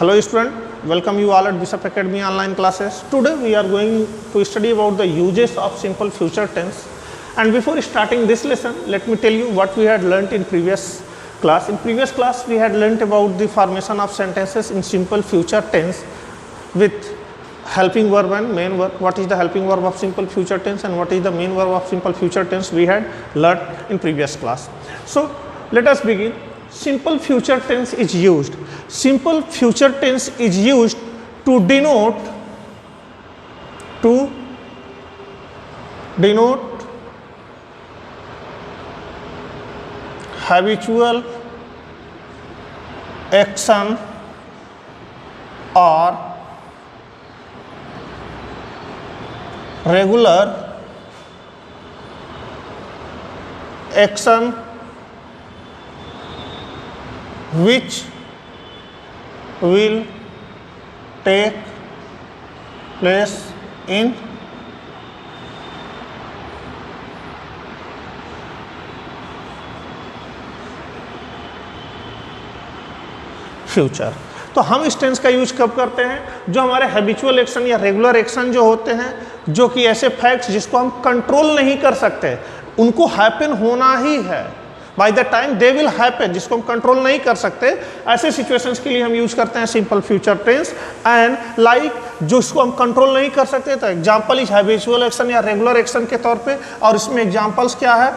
Hello student, welcome you all at Bishop Academy online classes. Today we are going to study about the uses of simple future tense. And before starting this lesson, let me tell you what we had learnt in previous class. In previous class we had learnt about the formation of sentences in simple future tense with helping verb and main verb. What is the helping verb of simple future tense and what is the main verb of simple future tense we had learnt in previous class. So let us begin. Simple future tense is used. Simple future tense is used to denote habitual action or regular action which will take place in future. तो हम इस tense का use कब करते हैं? जो हमारे habitual action या रेगुलर एक्शन जो होते हैं, जो कि ऐसे फैक्ट्स जिसको हम कंट्रोल नहीं कर सकते, उनको हैपन होना ही है, by the time they will happen, जिसको हम कंट्रोल नहीं कर सकते, ऐसे सिचुएशंस के लिए हम यूज करते हैं simple future tense. And like जो इसको हम कंट्रोल नहीं कर सकते, तो एग्जांपल इज हैबिचुअल एक्शन या रेगुलर एक्शन के तौर पे। और इसमें एग्जांपल्स क्या है?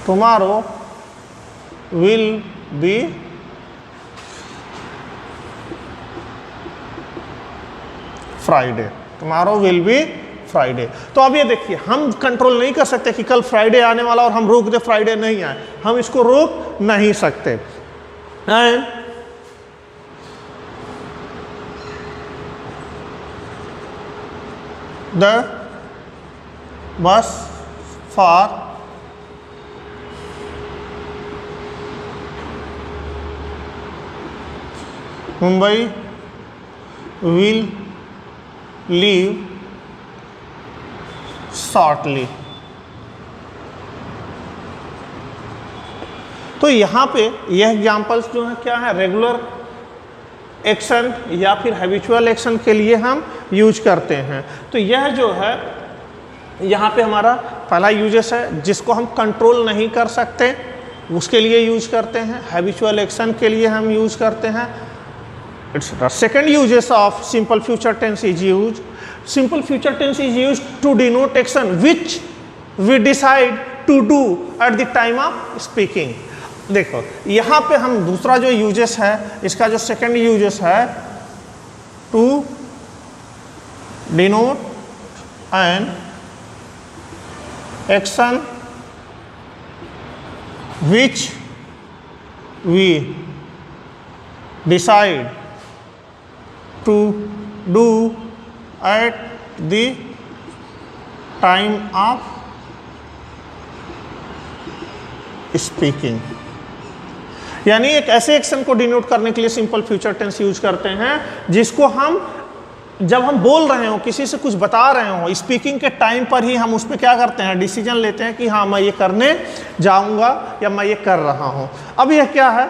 Tomorrow will be Friday, tomorrow will be Friday. तो अब ये देखिए, हम कंट्रोल नहीं कर सकते कि कल फ्राइडे आने वाला और हम रोक दे फ्राइडे नहीं आए, हम इसको रोक नहीं सकते। And the bus for Mumbai will leave shortly. तो यहां पे यह एग्जांपल्स जो है क्या है? रेगुलर एक्शन या फिर हैबिचुअल एक्शन के लिए हम यूज करते हैं। तो यह जो है यहां पे हमारा पहला यूजेस है, जिसको हम कंट्रोल नहीं कर सकते उसके लिए यूज करते हैं, हैबिचुअल एक्शन के लिए हम यूज करते हैं। etc. Second uses of simple future tense is used. Simple future tense is used to denote action which we decide to do at the time of speaking. देखो यहाँ पे हम दूसरा जो यूजेस है, इसका जो सेकंड यूजेस है, to denote an action which we decide to do at the time of speaking। यानी एक ऐसे एक्शन को डिनोट करने के लिए सिंपल फ्यूचर टेंस यूज करते हैं जिसको हम जब हम बोल रहे हो, किसी से कुछ बता रहे हो, स्पीकिंग के टाइम पर ही हम उस पर क्या करते हैं? डिसीजन लेते हैं कि हाँ मैं ये करने जाऊंगा या मैं ये कर रहा हूं। अब यह क्या है?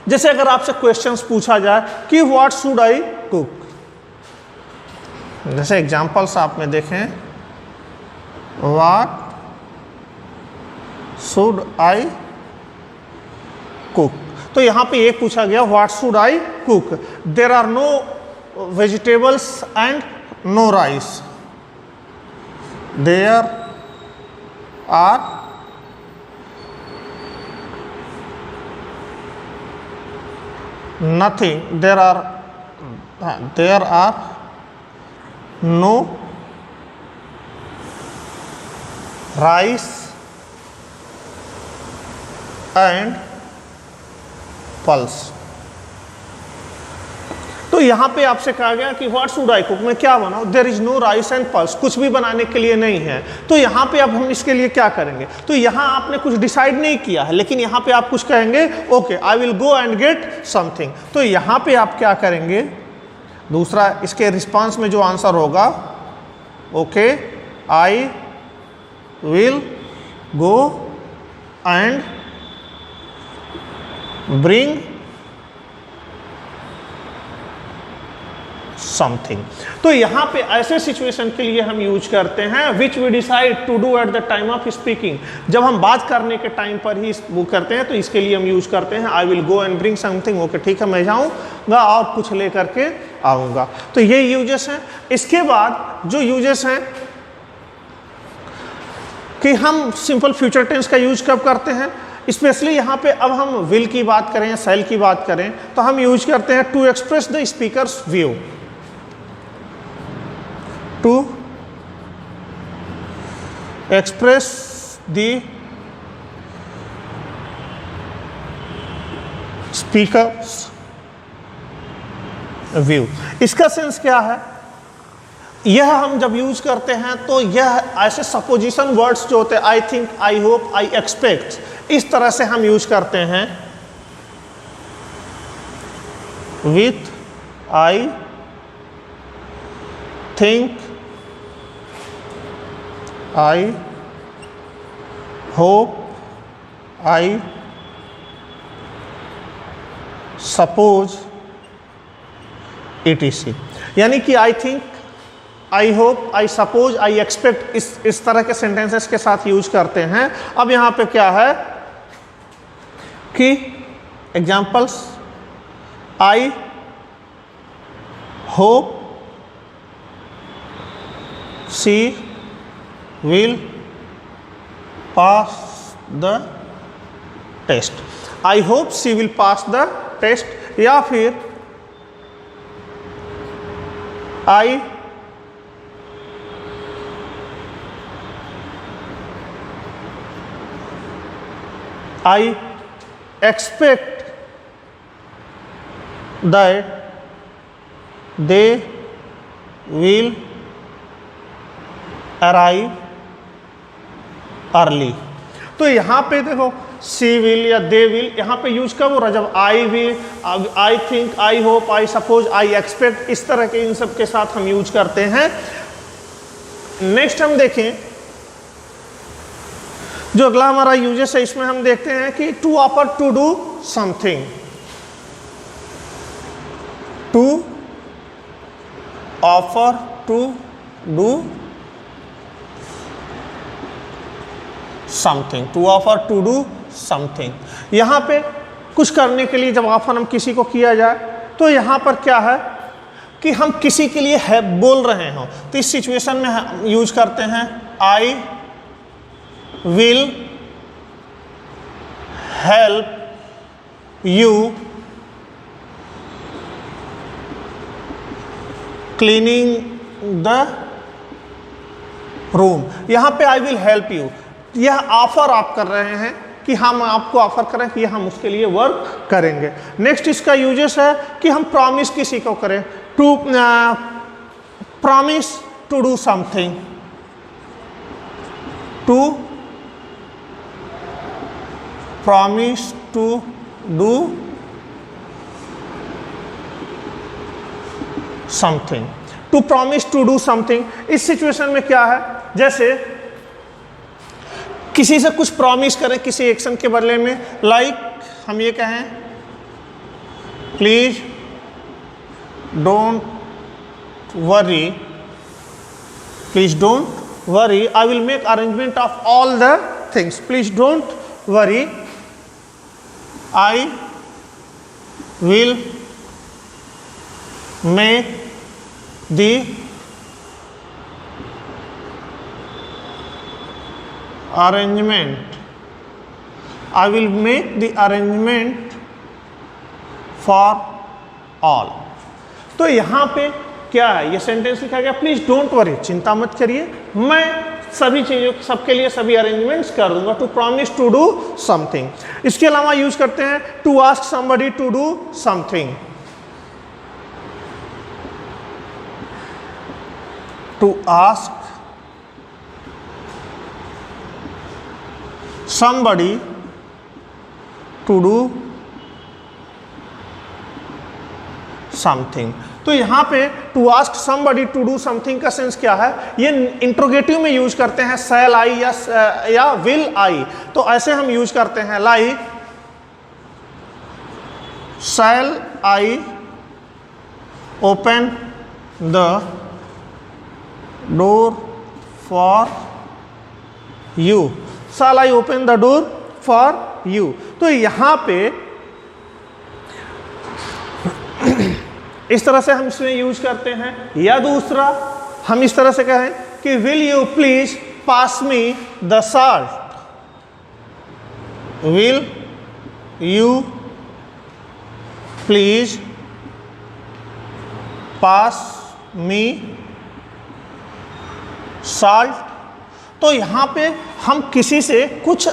जैसे अगर आपसे क्वेश्चंस पूछा जाए कि व्हाट शुड आई कुक, जैसे एग्जांपल्स आप में देखें, व्हाट शुड आई कुक। तो यहां पे एक पूछा गया what should I cook, there are no vegetables and no rice, there are nothing, there are no rice and pulse। तो यहां पे आपसे कहा गया कि व्हाट शुड आई कुक, मैं क्या बनाऊं? There is no rice and pulse, कुछ भी बनाने के लिए नहीं है। तो यहां पे अब हम इसके लिए क्या करेंगे? तो यहां आपने कुछ डिसाइड नहीं किया है, लेकिन यहां पे आप कुछ कहेंगे, okay I will go and get something. तो यहां पे आप क्या करेंगे? दूसरा इसके रिस्पांस में जो आंसर होगा, okay I will go and bring something. तो यहां पे ऐसे सिचुएशन के लिए हम यूज करते हैं which we decide to do at the time of speaking. जब हम बात करने के टाइम पर ही वो करते हैं तो इसके लिए हम यूज करते हैं I will go and bring something. Okay ठीक है, मैं जाऊंगा और कुछ लेकर के आऊंगा। तो ये यूजेस हैं। इसके बाद जो यूजेस हैं कि हम सिंपल फ्यूचर टेंस का यूज कब करते हैं, स्पेशली यहाँ पे अब हम विल की बात करें या सेल की बात करें तो हम यूज करते हैं to express the speaker's view. To express the speaker's view. इसका सेंस क्या है, यह हम जब यूज करते हैं तो यह ऐसे सपोजिशन वर्ड्स जो होते हैं I think, I hope, I expect, इस तरह से हम यूज करते हैं with I think, I hope, I suppose etc। यानी कि I think, I hope, I suppose, I expect इस तरह के सेंटेंसेस के साथ यूज करते हैं। अब यहां पे क्या है कि examples, I hope she will pass the test. I hope she will pass the test, या फिर आई expect that they will arrive early। तो यहाँ पे देखो सी विल या दे विल यहाँ पे यूज कब हो रहा है, जब I will, I think, I hope, I suppose, I expect, इस तरह के इन सब के साथ हम यूज करते हैं। नेक्स्ट हम देखें जो अगला हमारा यूजेस है, इसमें हम देखते हैं कि to offer to do something. To offer to do something. To offer to do something. यहां पे कुछ करने के लिए जब ऑफर हम किसी को किया जाए तो यहां पर क्या है कि हम किसी के लिए है बोल रहे हो, तो इस सिचुएशन में हम यूज करते हैं आई will help you cleaning the room। यहां पे I will help you, यह ऑफर आप कर रहे हैं कि हम आपको ऑफर करें कि हम उसके लिए वर्क करेंगे। नेक्स्ट इसका यूजेस है कि हम प्रॉमिस किसी को करें, to promise to do something. To promise to do something। to promise to do something इस सिचुएशन में क्या है, जैसे किसी से कुछ प्रॉमिस करें किसी एक्शन के बदले में, लाइक हम ये कहें please don't worry, please don't worry, I will make arrangement of all the things. Please don't worry, I will make the arrangement, I will make the arrangement for all। तो यहाँ पे क्या है, ये सेंटेंस लिखा गया प्लीज डोंट वरी, चिंता मत करिए, मैं सभी चीज़ों सबके लिए सभी अरेंजमेंट्स कर दूंगा। To promise to do something. इसके अलावा यूज करते हैं to ask somebody to do something. To ask somebody to do something। तो यहाँ पे to ask somebody to do something का सेंस क्या है, ये इंट्रोगेटिव में यूज करते हैं शैल आई या विल आई। तो ऐसे हम यूज करते हैं like shall I open the door for you, shall I open the door for you। तो यहाँ पे इस तरह से हम इसमें यूज करते हैं, या दूसरा हम इस तरह से कहें कि will you please pass me the salt, will you please pass me salt. तो यहाँ पे हम किसी से कुछ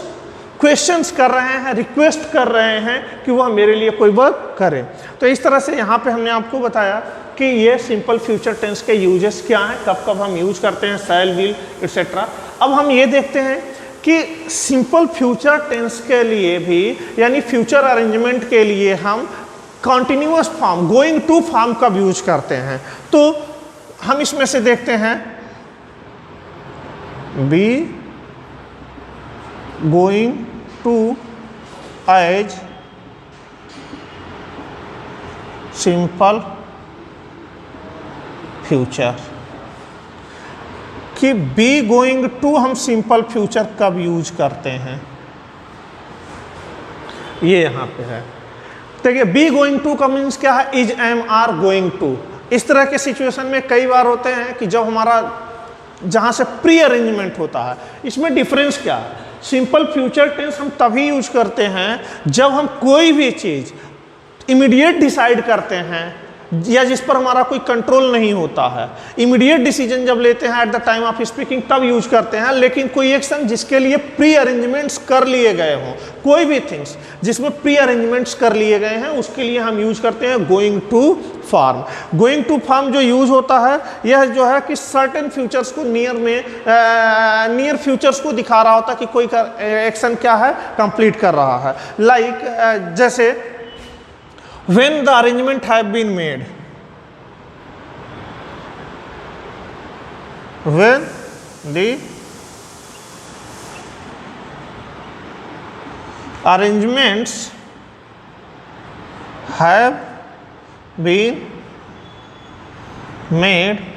क्वेश्चंस कर रहे हैं, रिक्वेस्ट कर रहे हैं कि वह मेरे लिए कोई वर्क करे। तो इस तरह से यहाँ पे हमने आपको बताया कि ये सिंपल फ्यूचर टेंस के यूजेस क्या हैं, कब कब हम यूज करते हैं, शैल, विल एटसेट्रा। अब हम ये देखते हैं कि सिंपल फ्यूचर टेंस के लिए भी, यानी फ्यूचर अरेंजमेंट के लिए हम continuous form, going to form कब यूज करते हैं। तो हम इसमें से देखते हैं, be going to as simple future, कि बी गोइंग टू हम सिंपल फ्यूचर कब यूज करते हैं, ये यहां पे है। देखिए बी गोइंग टू का मीन्स क्या है, is, am, are going to. इस तरह के सिचुएशन में कई बार होते हैं कि जब हमारा जहां से प्री अरेंजमेंट होता है। इसमें डिफरेंस क्या है, सिंपल फ्यूचर टेंस हम तभी यूज करते हैं जब हम कोई भी चीज इमीडिएट डिसाइड करते हैं या जिस पर हमारा कोई कंट्रोल नहीं होता है। इमीडिएट डिसीजन जब लेते हैं eight the time of speaking तब यूज करते हैं। लेकिन कोई एक्शन जिसके लिए प्री अरेंजमेंट्स कर लिए गए हों, कोई भी थिंग्स जिसमें प्री अरेंजमेंट्स कर लिए गए हैं, उसके लिए हम यूज करते हैं going to form. Going to form जो यूज होता है यह जो है कि सर्टेन फ्यूचर्स को नियर फ्यूचर्स को दिखा रहा होता है कि कोई एक्शन क्या है, कंप्लीट कर रहा है। लाइक जैसे when the arrangement have been made, when the arrangements have been made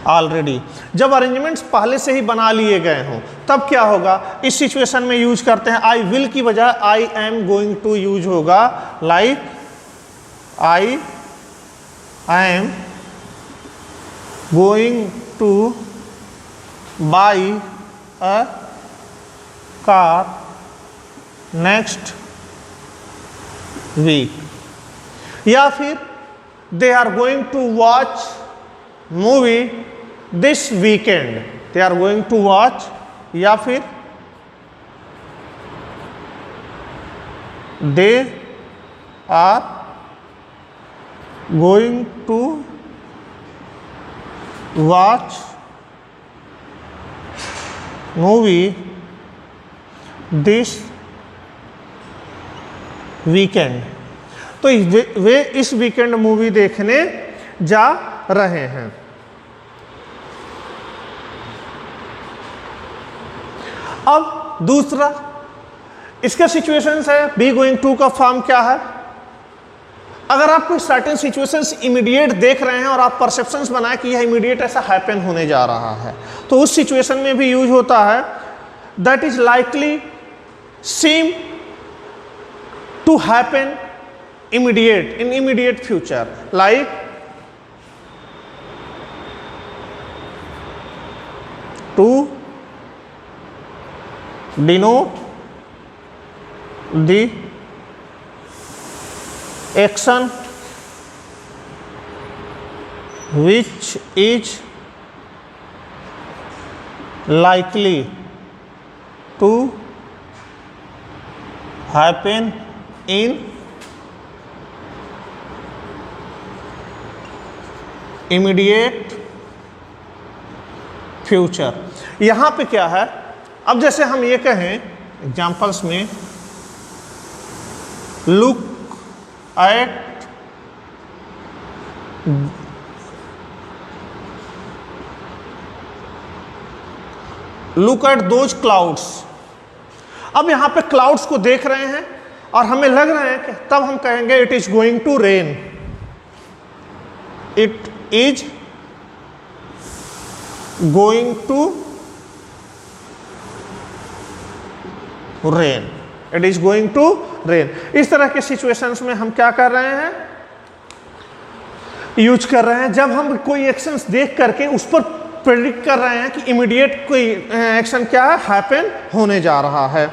already. जब अरेंजमेंट्स पहले से ही बना लिए गए हों तब क्या होगा, इस सिचुएशन में यूज करते हैं आई विल की बजाय I am going to use होगा। Like I am going to buy a car next week, या फिर they are going to watch movie this weekend, they are going to watch, या फिर they are going to watch movie this weekend. तो वे इस weekend movie देखने जा रहे हैं। अब दूसरा इसका सिचुएशंस है, बी गोइंग टू का फॉर्म क्या है। अगर आप कोई सर्टेन सिचुएशंस इमीडिएट देख रहे हैं और आप परसेप्शंस बनाए कि यह इमीडिएट ऐसा हैपन होने जा रहा है, तो उस सिचुएशन में भी यूज होता है that is likely seem to happen immediate, in immediate future. Like to denote the action which is likely to happen in immediate future. यहां पे क्या है, अब जैसे हम ये कहें एग्जांपल्स में लुक एट दोज क्लाउड्स। अब यहां पे क्लाउड्स को देख रहे हैं और हमें लग रहा है कि तब हम कहेंगे it is going to rain, it is going to rain, it is going to rain. इस तरह के सिचुएशंस में हम क्या कर रहे हैं, यूज कर रहे हैं जब हम कोई एक्शंस देख करके उस पर प्रेडिक्ट कर रहे हैं कि इमीडिएट कोई एक्शन क्या है, हैपन होने जा रहा है।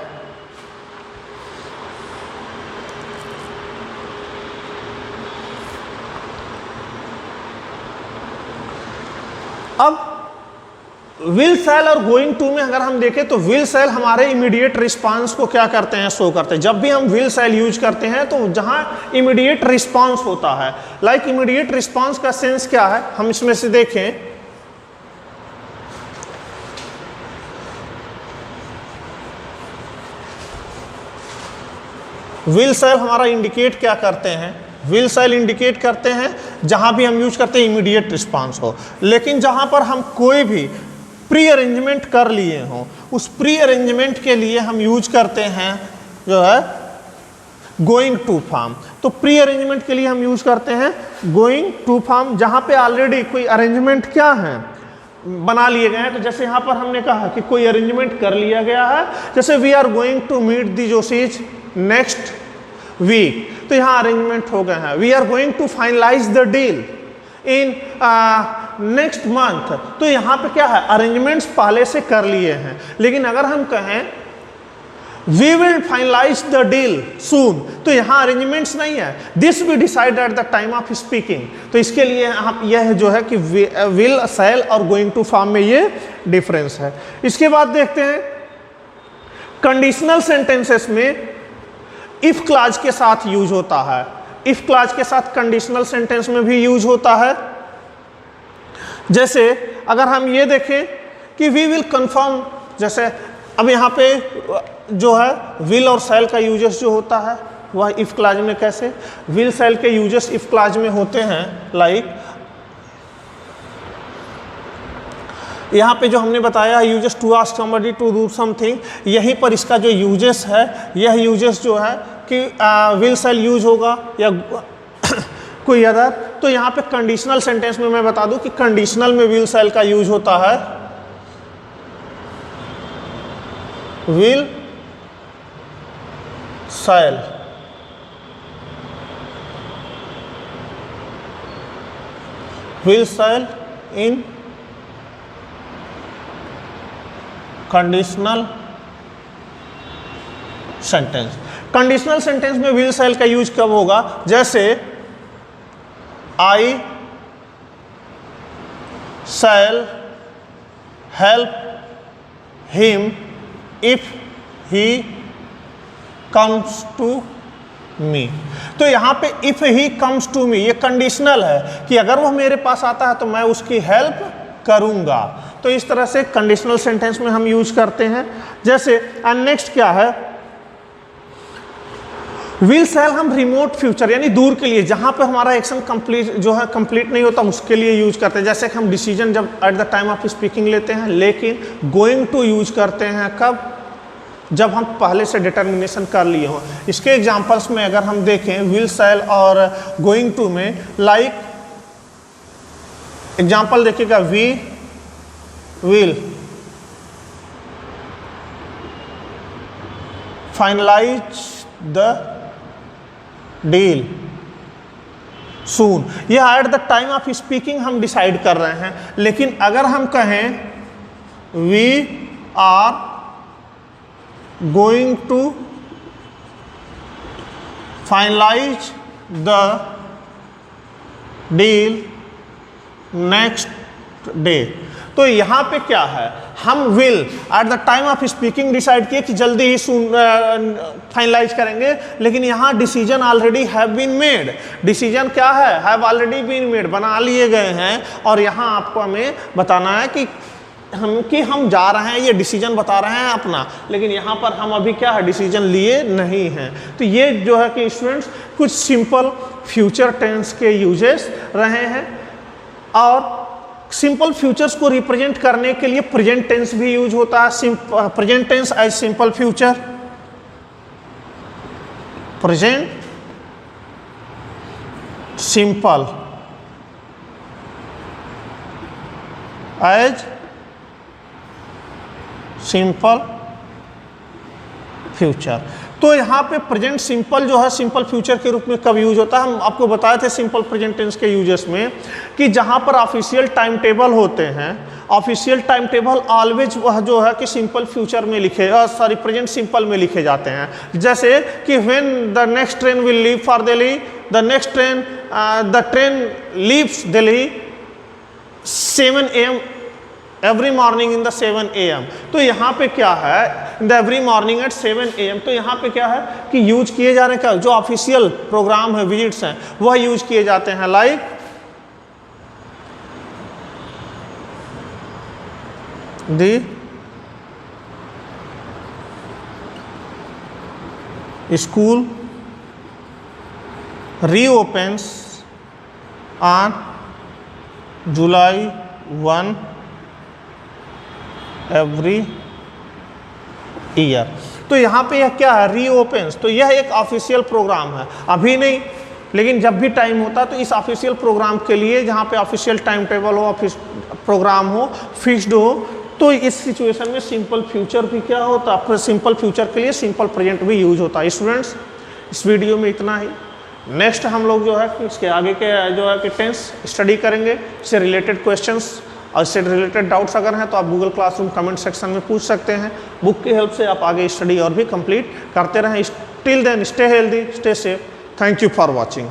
अब विल सेल और गोइंग टू में अगर हम देखें तो विल सेल हमारे इमीडिएट रिस्पांस को क्या करते हैं, शो करते हैं। जब भी हम विल सेल यूज करते हैं तो जहां इमीडिएट रिस्पांस होता है, लाइक इमीडिएट रिस्पांस का सेंस क्या है, हम इसमें से देखें। विल सेल हमारा इंडिकेट क्या करते हैं, विल सेल इंडिकेट करते हैं जहां भी हम यूज करते हैं इमीडिएट रिस्पांस हो। लेकिन जहां पर हम कोई भी प्री अरेंजमेंट कर लिए हों, उस प्री अरेंजमेंट के लिए हम यूज करते हैं जो है गोइंग टू फॉर्म। तो प्री अरेंजमेंट के लिए हम यूज करते हैं गोइंग टू फॉर्म, जहां पे ऑलरेडी कोई अरेंजमेंट क्या है, बना लिए गए हैं। तो जैसे यहाँ पर हमने कहा कि कोई अरेंजमेंट कर लिया गया है, जैसे we are going to meet the Joshis next week, तो यहाँ अरेंजमेंट हो गए हैं। We are going to finalise the deal in next month, तो यहाँ पे क्या है, अरेंजमेंट्स पहले से कर लिए हैं। लेकिन अगर हम कहें we will finalise the deal soon, तो यहाँ अरेंजमेंट्स नहीं है, this we decide at the time of speaking. तो इसके लिए यहाँ यह जो है कि विल सेल और गोइंग टू फॉर्म में ये डिफरेंस है। इसके बाद देखते हैं कंडीशनल सेंटेंसेस में इफ क्लॉज के साथ यूज होता है, इफ क्लॉज के साथ कंडीशनल सेंटेंस में भी यूज होता है। जैसे अगर हम ये देखें कि वी विल कंफर्म, जैसे अब यहाँ पे जो है विल और सेल का यूजेस जो होता है वह इफ क्लॉज में कैसे, विल सेल के यूजेस इफ क्लॉज में होते हैं। लाइक यहाँ पे जो हमने बताया uses to ask somebody to do something, यहीं पर इसका जो यूजेस है, यह यूजेस जो है कि विल सेल यूज होगा या कोई अदर। तो यहाँ पे कंडीशनल सेंटेंस में मैं बता दूं कि कंडीशनल में विल सेल का यूज होता है will shall, will shall in conditional sentence. Conditional sentence में विल सेल का यूज कब होगा, जैसे I shall help him if he comes to me. तो यहाँ पे if he comes to me ये कंडीशनल है कि अगर वह मेरे पास आता है तो मैं उसकी हेल्प करूंगा। तो इस तरह से कंडीशनल सेंटेंस में हम यूज करते हैं। जैसे नेक्स्ट क्या है, विल सेल हम रिमोट फ्यूचर यानी दूर के लिए, जहां पर हमारा एक्शन कंप्लीट जो है कंप्लीट नहीं होता उसके लिए यूज करते हैं। जैसे कि हम डिसीजन जब eight the time of speaking लेते हैं, लेकिन गोइंग टू यूज करते हैं कब, जब हम पहले से डिटर्मिनेशन कर लिए हों। इसके एग्जांपल्स में अगर हम देखें विल सेल और गोइंग टू में, लाइक एग्जांपल देखिएगा, we will finalise the deal soon, यह at the time of speaking हम डिसाइड कर रहे हैं। लेकिन अगर हम कहें we are going to finalise the deal next day, तो यहां पे क्या है, हम will at the time of speaking decide किए कि जल्दी ही फाइनलाइज करेंगे, लेकिन यहाँ decision already have been made. Decision क्या है, हैव ऑलरेडी बीन मेड, बना लिए गए हैं। और यहाँ आपको हमें बताना है कि हम जा रहे हैं, ये डिसीजन बता रहे हैं अपना, लेकिन यहाँ पर हम अभी क्या है, डिसीजन लिए नहीं हैं। तो ये जो है कि स्टूडेंट्स कुछ सिंपल फ्यूचर टेंस के यूजेस रहे हैं। और सिंपल फ्यूचर्स को रिप्रेजेंट करने के लिए प्रेजेंट टेंस भी यूज होता है, present tense as simple future. Present simple as simple future. तो यहाँ पे प्रेजेंट सिंपल जो है सिंपल फ्यूचर के रूप में कब यूज होता है, हम आपको बताए थे सिंपल प्रेजेंट टेंस के यूजेस में कि जहाँ पर ऑफिशियल टाइम टेबल होते हैं, ऑफिशियल टाइम टेबल ऑलवेज वह जो है कि सिंपल फ्यूचर में लिखे प्रेजेंट सिंपल में लिखे जाते हैं। जैसे कि when the next train will leave for Delhi, the train leaves Delhi 7 AM every morning in the 7 AM। तो यहाँ पे क्या है, the every morning at 7 AM। तो यहाँ पे क्या है कि यूज किए जा रहे हैं क्या, जो ऑफिशियल प्रोग्राम है, विजिट्स हैं, वह यूज किए जाते हैं। Like the school reopens on July 1 every year. तो यहाँ पे यह क्या है, रीओपन्स। तो यह एक ऑफिशियल प्रोग्राम है, अभी नहीं लेकिन जब भी टाइम होता है तो इस ऑफिशियल प्रोग्राम के लिए, जहाँ पे ऑफिशियल टाइम टेबल हो, ऑफिस प्रोग्राम हो, फिक्स्ड हो, तो इस सिचुएशन में सिंपल फ्यूचर भी क्या होता है, सिंपल फ्यूचर के लिए सिंपल प्रेजेंट भी यूज होता है। स्टूडेंट्स इस वीडियो में इतना ही। नेक्स्ट हम लोग जो है इसके आगे के जो है कि टेंस स्टडी करेंगे, इससे रिलेटेड क्वेश्चंस और इससे रिलेटेड डाउट्स अगर हैं तो आप गूगल क्लासरूम कमेंट सेक्शन में पूछ सकते हैं। बुक की हेल्प से आप आगे स्टडी और भी कंप्लीट करते रहें। Till then stay healthy, stay safe. Thank you for watching.